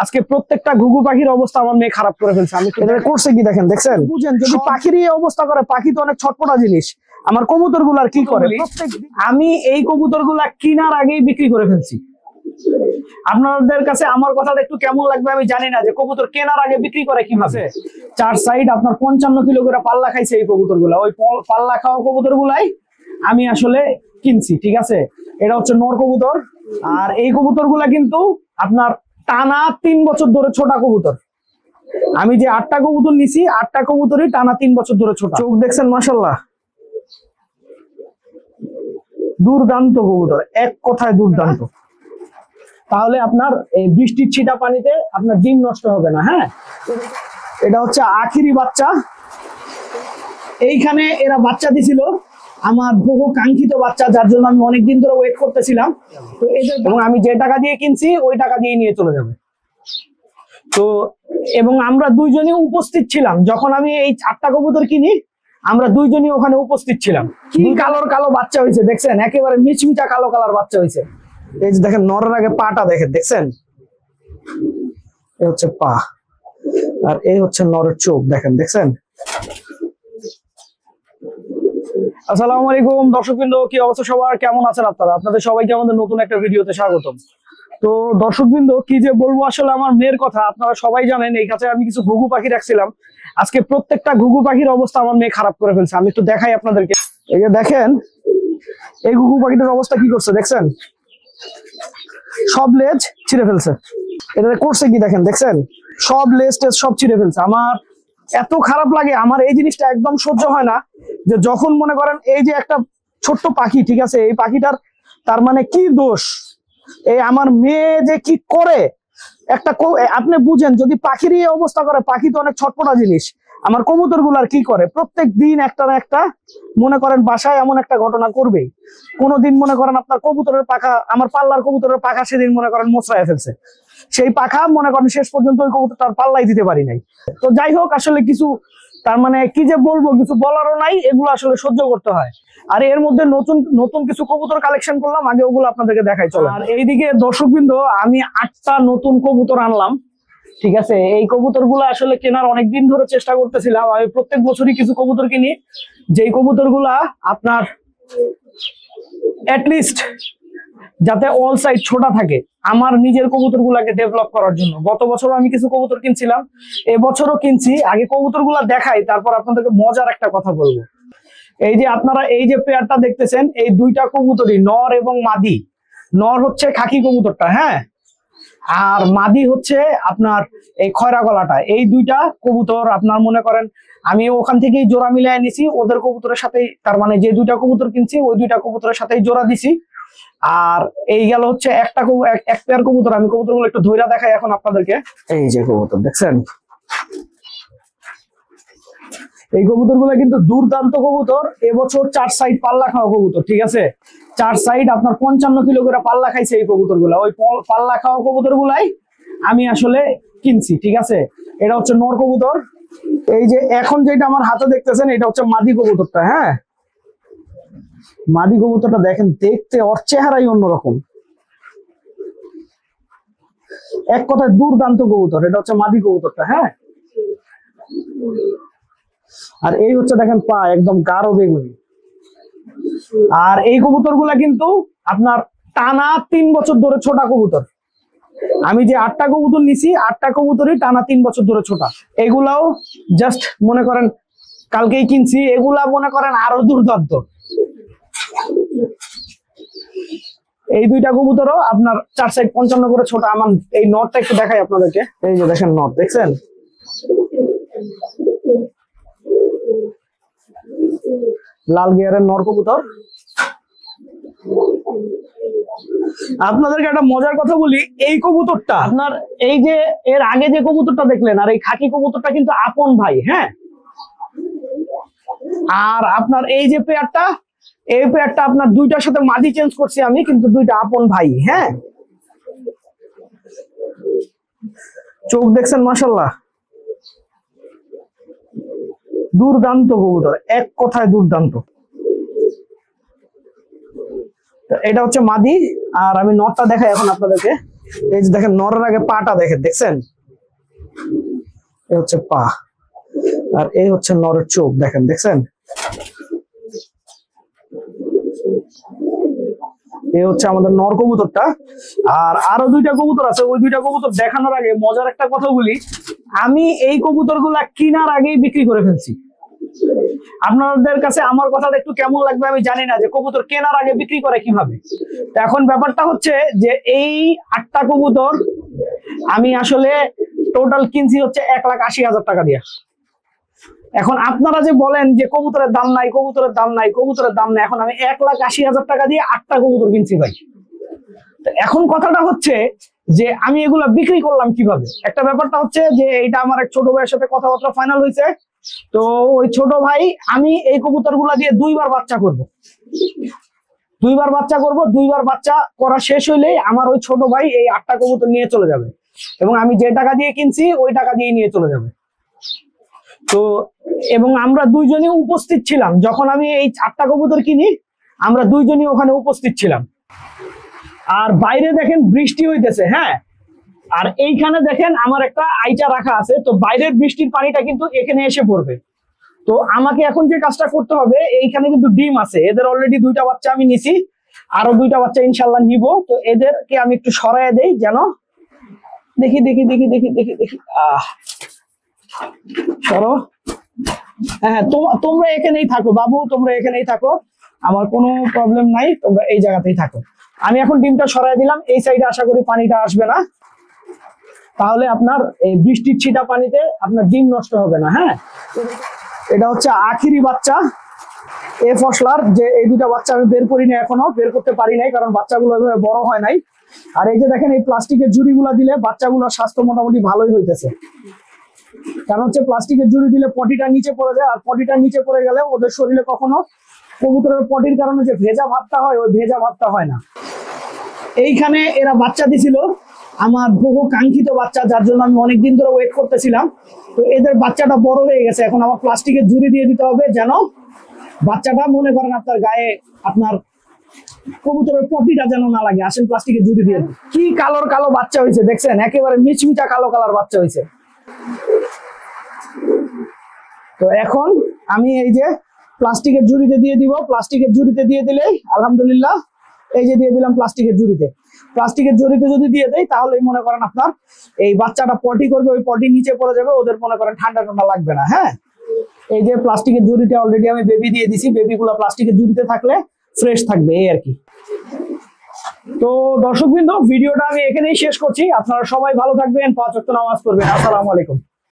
আজকে প্রত্যেকটা ঘুঘু পাখির অবস্থা আমার মেয়ে খারাপ করে ফেলছে। আমি করছে কি দেখেন, দেখছেন? বুঝেন, যদি পাখির এই অবস্থা করে, পাখি তো অনেক ছটপটা জিনিস। আমার কবুতর গুলার কি করে, আমি এই কবুতর গুলা কেনার আগেই বিক্রি করে ফেলছি। আপনাদের কাছে আমার কথাটা একটু কেমন লাগবে আমি জানি না, যে কবুতর কেনার আগে বিক্রি করে কিভাবে। 4 সাইড আপনার 55 কিলো করে পাল্লা খাইছে এই কবুতর গুলা। ওই পাল্লা খাওয়া কবুতর গুলাই আমি আসলে কিনছি, ঠিক আছে? এটা হচ্ছে নর কবুতর। আর এই কবুতর গুলা কিন্তু আপনার টানা 3 বছর ধরে ছোটা কবুতর। আমি যে 8টা কবুতর নিছি, 8টা কবুতরই টানা 3 বছর ধরে ছোট। চোখ দেখছেন মাশাআল্লাহ, দুর্দান্ত কবুতর, এক কথায় দুর্দান্ত। তাহলে আপনার এই বৃষ্টির ছিটা পানিতে আপনার ডিম নষ্ট হবে না। হ্যাঁ, এটা হচ্ছে আখিরি বাচ্চা। এইখানে এরা বাচ্চা দিছিল, আমার বহু কাঙ্ক্ষিত বাচ্চা, যার জন্য আমি অনেকদিন ধরে ওয়েট করতেছিলাম। তো এবং আমি যে টাকা দিয়ে কিনছি ওই টাকা দিয়ে নিয়ে চলে যাবে। তো এবং আমরা দুইজনই উপস্থিত ছিলাম যখন আমি এই 8টা কবুতর কিনি, আমরা দুইজনই ওখানে উপস্থিত ছিলাম। কি কালোর কালো বাচ্চা হয়েছে দেখছেন, একেবারে মিচমিচা কালো কালার বাচ্চা হয়েছে। এই যে দেখেন, নরের আগে পাটা দেখেন, দেখছেন? এই হচ্ছে পা, আর এই হচ্ছে নরের চোখ, দেখেন, দেখছেন? আসসালামু আলাইকুম দর্শকবৃন্দ, কি অবস্থা সবার, কেমন আছেন আপনারা? আপনাদের সবাইকে আমাদের নতুন একটা ভিডিওতে স্বাগতম। তো দর্শকবৃন্দ, কি যে বলবো, আসলে আমার মেয়ের কথা আপনারা সবাই জানেন। এই কাছে আমি কিছু ঘুঘু পাখি রাখছিলাম। আজকে প্রত্যেকটা ঘুঘু পাখির অবস্থা আমার মেয়ে খারাপ করে ফেলছে। আমি একটু দেখাই আপনাদেরকে। এই যে দেখেন, এই ঘুঘু পাখিটার অবস্থা কি করছে দেখছেন? সব লেজ ছিঁড়ে ফেলছে। এটা করছে কি দেখেন, দেখছেন? সব লেজ টেজ সব ছিঁড়ে ফেলছে। আমার এত খারাপ লাগে, আমার এই জিনিসটা একদম সহ্য হয় না, যে যখন মনে করেন এই যে একটা ছোট্ট পাখি, ঠিক আছে, এই পাখিটার তার মানে কি দোষ, এই আমার মেয়ে যে কি করে একটা, আপনি বুঝেন, যদি পাখির এই অবস্থা করে, পাখি তো অনেক ছটপটা জিনিস। আমার কবুতর গুলার কি করে, প্রত্যেক দিন একটা না একটা মনে করেন বাসায় এমন একটা ঘটনা করবেই। কোনোদিন মনে করেন আপনার কবুতরের পাখা, আমার পাল্লার কবুতরের পাখা সেদিন মনে করেন মোচড়ায় ফেলছে। সেই পাখা মনে করেন শেষ পর্যন্ত ওই কবুতরটার পাল্লাই দিতে পারি নাই। তো যাই হোক, আসলে কিছু তার মানে কি যে বলবো, কিছু বলারও নাই, এগুলো আসলে সহ্য করতে হয়। আর এর মধ্যে নতুন নতুন কিছু কবুতর কালেকশন করলাম, আগে ওগুলো আপনাদেরকে দেখাই চলে। আর এইদিকে দর্শকবৃন্দ, আমি 8টা নতুন কবুতর আনলাম, ঠিক আছে? এই কবুতর গুলো আসলে কেনার অনেকদিন ধরে চেষ্টা করতেছিলাম। আমি প্রত্যেক বছরই কিছু কবুতর কিনি, যেই কবুতর গুলা আপনার অ্যাটলিস্ট যাতে অল সাইড ছোটা থাকে, আমার নিজের কবুতর গুলাকে ডেভেলপ করার জন্য। গত বছরও আমি কিছু কবুতর কিনছিলাম, এবছরও কিনছি। আগে কবুতর গুলা দেখাই, তারপর আপনাদেরকে মজার একটা কথা বলবো। এই যে আপনারা এই যে পেয়ারটা দেখতেছেন, এই 2টা কবুতরই নর এবং মাদি। নর হচ্ছে খাকি কবুতরটা, হ্যাঁ, আর মাদি হচ্ছে আপনার এই খয়রা গলাটা। এই 2টা কবুতর আপনার মনে করেন আমি ওখান থেকেই জোড়া মিলাই নিছি ওদের কবুতরের সাথেই, তার মানে যে 2টা কবুতর কিনছি ওই 2টা কবুতরের সাথেই জোড়া দিছি। আর এই গেল হচ্ছে এক পেয়ার কবুতর। আমি কবুতরগুলো একটু ধইরা দেখাই এখন আপনাদেরকে। এই যে কবুতর দেখছেন, এই কবুতরগুলো কিন্তু দুর্দান্ত কবুতর। এবছর 4 সাইড পাল্লা খাওয়া কবুতর, ঠিক আছে? 4 সাইড আপনার 55 কিলো করে পাল্লা খাইছে এই কবুতর গুলা। ওই পাল্লা খাওয়া কবুতর গুলাই আমি আসলে কিনছি, ঠিক আছে? এটা হচ্ছে নর কবুতর। এই যে এখন যেটা আমার হাতে দেখতেছেন, এটা হচ্ছে মাদি কবুতরটা। হ্যাঁ, মাদি কবুতরটা দেখেন, দেখতে ওর চেহারাই অন্যরকম, এক কথায় দুর্দান্ত কবুতর। এটা হচ্ছে মাদি কবুতরটা। হ্যাঁ, আর এই হচ্ছে দেখেন পা একদম গাঢ় বেগুনি। আর এই কবুতর গুলা কিন্তু আপনার টানা 3 বছর ধরে ছোটা কবুতর। আমি যে 8টা কবুতর নিছি, 8টা কবুতরই টানা 3 বছর ধরে ছোটা। এগুলাও জাস্ট মনে করেন কালকেই কিনছি। এগুলা মনে করেন আরো দুর্দান্ত। এই 2টা কবুতরও আপনার 4 সাইড 55 করে ছোট। আমার এই নটটা একটু দেখাই আপনাদেরকে। এই যে দেখেন নট, দেখছেন? লাল গিয়ারের নর কবুতর। আপনাদেরকে একটা মজার কথা বলি, এই কবুতরটা আপনার এই যে এর আগে যে কবুতরটা দেখলেন, আর এই খাকি কবুতরটা কিন্তু আপন ভাই। হ্যাঁ, আর আপনার এই যে পেয়ারটা, এই পেয়ারটা আপনার 2টার সাথে মাদি চেঞ্জ করছি আমি, কিন্তু 2টা আপন ভাই। হ্যাঁ, চোখ দেখছেন মাশাআল্লাহ, দুর্দান্ত কবুতর, এক কথায় দুর্দান্ত। এটা হচ্ছে মাদি। আর আমি নটটা দেখাই এখন আপনাদেরকে। এই যে দেখেন নরের আগে পাটা দেখেন, দেখছেন? এই হচ্ছে পা, আর এই হচ্ছে নরের চোখ, দেখেন, দেখছেন? এই হচ্ছে আমাদের নর কবুতরটা। আর আরো দুইটা কবুতর আছে, ওই দুইটা কবুতর দেখানোর আগে মজার একটা কথা বলি, আমি এই কবুতরগুলা কেনার আগেই বিক্রি করে ফেলছি। আপনাদের কাছে আমার কথাটা একটু কেমন লাগবে আমি জানি না, যে কবুতর কেনার আগে বিক্রি করে কিভাবে। তো এখন ব্যাপারটা হচ্ছে যে এই 8টা কবুতর আমি আসলে টোটাল কিনছি হচ্ছে 1,80,000 টাকা দিয়ে। এখন আপনারা যে বলেন যে কবুতরের দাম নাই, কবুতরের দাম নাই, কবুতরের দাম নাই, এখন আমি 1,80,000 টাকা দিয়ে 8টা কবুতর কিনছি ভাই। তো এখন কথাটা হচ্ছে যে আমি এগুলা বিক্রি করলাম কিভাবে। একটা ব্যাপারটা হচ্ছে যে এটা আমার এক ছোট ভাইয়ের সাথে কথাবার্তা ফাইনাল হয়েছে। তো ওই ছোট ভাই, আমি এই কবুতর গুলা দিয়ে 2বার বাচ্চা করব, 2বার বাচ্চা করব, 2বার বাচ্চা করা শেষ হইলেই আমার ওই ছোট ভাই এই 8টা কবুতর নিয়ে চলে যাবে, এবং আমি যে টাকা দিয়ে কিনছি ওই টাকা দিয়ে নিয়ে চলে যাবে। তো এবং আমরা দুইজনই উপস্থিত ছিলাম যখন আমি এই 8টা কবুতর কিনি, আমরা দুইজনই ওখানে উপস্থিত ছিলাম। আর বাইরে দেখেন বৃষ্টি হইতেছে, হ্যাঁ, আর এইখানে দেখেন আমার একটা আইচা রাখা আছে, তো বাইরের বৃষ্টির পানিটা কিন্তু এখানে এসে পড়বে। তো আমাকে এখন যে কাজটা করতে হবে, এইখানে কিন্তু ডিম আছে, এদের অলরেডি 2টা বাচ্চা আমি নিছি, আরো 2টা বাচ্চা ইনশাল্লাহ নিব। তো এদেরকে আমি একটু সরাইয়া দেই, যেন দেখি দেখি দেখি দেখি দেখি দেখি সরো। হ্যাঁ, তোমরা এখানেই থাকো বাবু, তোমরা এখানেই থাকো, আমার কোনো প্রবলেম নাই, তোমরা এই জায়গাতেই থাকো। আমি এখন ডিমটা সরাই দিলাম, এই সাইডে আশা করি পানিটা আসবে না, তাহলে আপনার এই বৃষ্টির ছিটা পানিতে আপনার ডিম নষ্ট হবে না। হ্যাঁ, এটা হচ্ছে আখিরি বাচ্চা এ ফসলার, যে এই 2টা বাচ্চা আমি বের করি না, এখনো বের করতে পারি নাই, কারণ বাচ্চাগুলো এভাবে বড় হয় নাই। আর এই যে দেখেন এই প্লাস্টিকের ঝুড়িগুলা দিলে বাচ্চাগুলোর স্বাস্থ্য মোটামুটি ভালোই হইতেছে, কারণ হচ্ছে প্লাস্টিকের ঝুড়ি দিলে পটিটা নিচে পড়ে যায়, আর পটিটা নিচে পড়ে গেলে ওদের শরীরে কখনো কবুতরের পটির কারণে যে ভেজা ভাবটা হয়, ওই ভেজা ভাবটা হয় না। এইখানে এরা বাচ্চা দিছিল, আমার বহু কাঙ্ক্ষিত বাচ্চা, যার জন্য আমি অনেকদিন ধরে ওয়েট করতেছিলাম। তো এদের বাচ্চাটা বড় হয়ে গেছে, এখন আমার প্লাস্টিকের ঝুড়ি দিয়ে দিতে হবে, যেন বাচ্চাটা মনে করেন আপনার গায়ে আপনার কবুতরের পটিটা যেন না লাগে। আসেন প্লাস্টিকের ঝুড়ি দিয়ে। কি কালোর কালো বাচ্চা হয়েছে দেখছেন, একেবারে মিচমিচা কালো কালার বাচ্চা হয়েছে। তো এখন আমি এই যে প্লাস্টিকের ঝুড়িতে দিয়ে দিব, প্লাস্টিকের ঝুড়িতে দিয়ে দিলেই আলহামদুলিল্লাহ, এই যে দিয়ে দিলাম প্লাস্টিকের ঝুড়িতে। প্লাস্টিকের ঝুড়িতে যদি দিয়ে দেয় তাহলে মনে করেন আপনার এই বাচ্চাটা পটি করবে, ওই পটি নিচে পড়ে যাবে, ওদের মনে করেন ঠান্ডা ঠান্ডা লাগবে না। হ্যাঁ, এই যে প্লাস্টিকের ঝুড়িতে অলরেডি আমি বেবি দিয়ে দিছি, বেবিগুলো প্লাস্টিকের ঝুড়িতে থাকলে ফ্রেশ থাকবে, এই আর কি। তো দর্শকবৃন্দ, ভিডিওটা আমি এখানেই শেষ করছি। আপনারা সবাই ভালো থাকবেন, 5 ওয়াক্ত নামাজ পড়বেন। আসসালামু আলাইকুম।